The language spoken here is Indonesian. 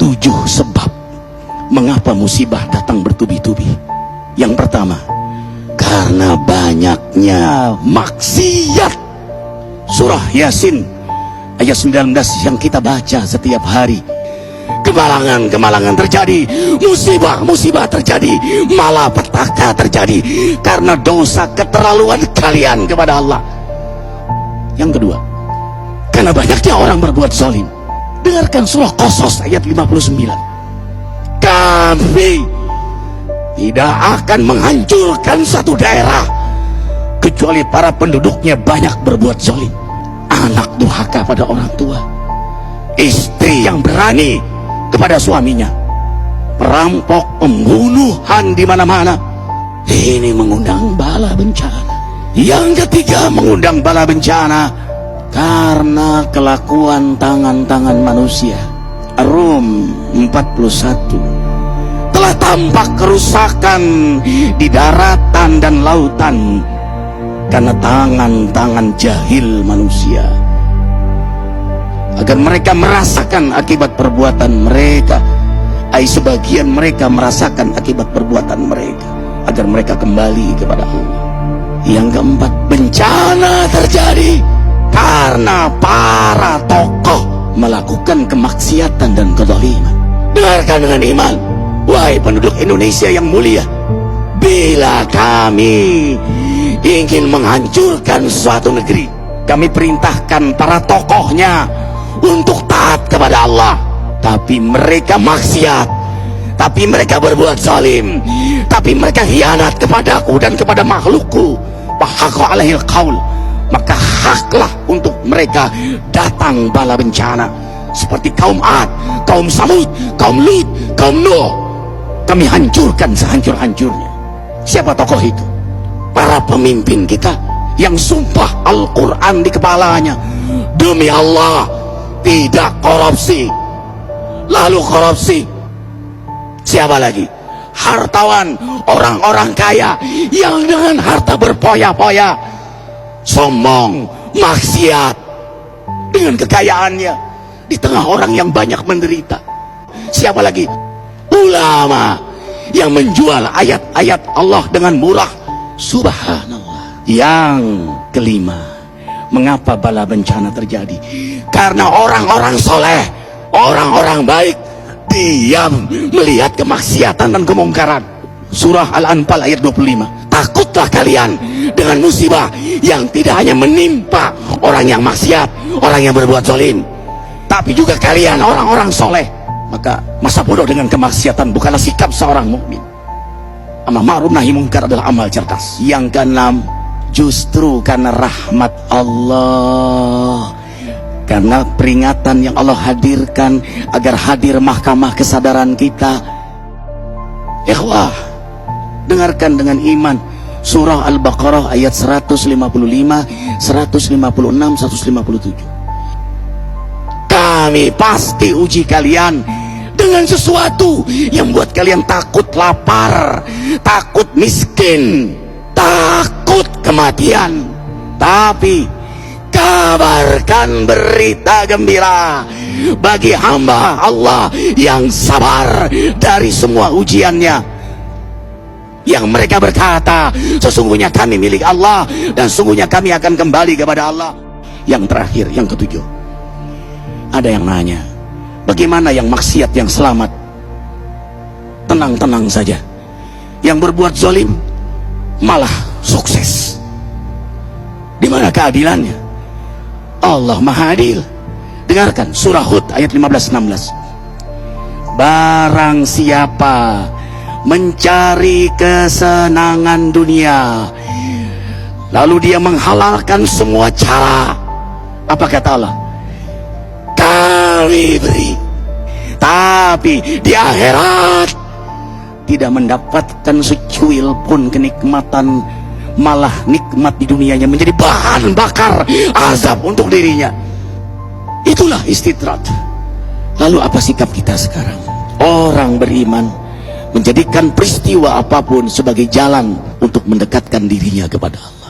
7 sebab mengapa musibah datang bertubi-tubi. Yang pertama, karena banyaknya maksiat. Surah Yasin ayat 19 yang kita baca setiap hari. Kemalangan terjadi, musibah terjadi, malapetaka terjadi karena dosa keterlaluan kalian kepada Allah. Yang kedua, karena banyaknya orang berbuat zalim. Dengarkan surah Qasas ayat 59. Kami tidak akan menghancurkan satu daerah kecuali para penduduknya banyak berbuat zalim. Anak durhaka pada orang tua, istri yang berani kepada suaminya, perampok, pembunuhan di mana-mana. Ini mengundang bala bencana. Yang ketiga, mengundang bala bencana karena kelakuan tangan-tangan manusia. Rum 41. Telah tampak kerusakan di daratan dan lautan karena tangan-tangan jahil manusia, agar mereka merasakan akibat perbuatan mereka. Sebagian mereka merasakan akibat perbuatan mereka, agar mereka kembali kepada Allah. Yang keempat, bencana terjadi karena para tokoh melakukan kemaksiatan dan kezaliman. Dengarkan dengan iman, wahai penduduk Indonesia yang mulia, bila kami ingin menghancurkan suatu negeri, kami perintahkan para tokohnya untuk taat kepada Allah, tapi mereka maksiat, tapi mereka berbuat zalim, tapi mereka khianat kepadaku dan kepada makhlukku. Fahaqa alaihil qaul, maka haklah untuk mereka datang bala bencana seperti kaum Ad, kaum Samud, kaum Lut, kaum Nuh. Kami hancurkan sehancur-hancurnya. Siapa tokoh itu? Para pemimpin kita yang sumpah Al-Quran di kepalanya, demi Allah tidak korupsi. Lalu korupsi. Siapa lagi? Hartawan, orang-orang kaya yang dengan harta berpoya-poya, sombong, maksiat dengan kekayaannya di tengah orang yang banyak menderita. Siapa lagi? Ulama yang menjual ayat-ayat Allah dengan murah. Subhanallah. Yang kelima, mengapa bala bencana terjadi? Karena orang-orang soleh, orang-orang baik diam melihat kemaksiatan dan kemungkaran. Surah Al-Anfal ayat 25. Takutlah kalian dengan musibah yang tidak hanya menimpa orang yang maksiat, orang yang berbuat zalim, tapi juga kalian orang-orang soleh. Maka masa bodoh dengan kemaksiatan bukanlah sikap seorang mukmin. Amar ma'ruf nahi mungkar adalah amal cerdas. Yang keenam, justru karena rahmat Allah, karena peringatan yang Allah hadirkan agar hadir mahkamah kesadaran kita. Ikhwah, dengarkan dengan iman surah Al-Baqarah ayat 155, 156, 157. Kami pasti uji kalian dengan sesuatu yang buat kalian takut lapar, takut miskin, takut kematian. Tapi kabarkan berita gembira bagi hamba Allah yang sabar dari semua ujiannya, yang mereka berkata, sesungguhnya kami milik Allah dan sungguhnya kami akan kembali kepada Allah. Yang terakhir, yang ketujuh, ada yang nanya, bagaimana yang maksiat yang selamat? Tenang-tenang saja. Yang berbuat zalim malah sukses. Di mana keadilannya? Allah Maha Adil. Dengarkan surah Hud ayat 15-16. Barang siapa mencari kesenangan dunia, lalu dia menghalalkan semua cara, apa kata Allah? Kami beri, tapi di akhirat tidak mendapatkan secuil pun kenikmatan, malah nikmat di dunianya menjadi bahan bakar azab untuk dirinya. Itulah istidrat. Lalu apa sikap kita sekarang? Orang beriman menjadikan peristiwa apapun sebagai jalan untuk mendekatkan dirinya kepada Allah.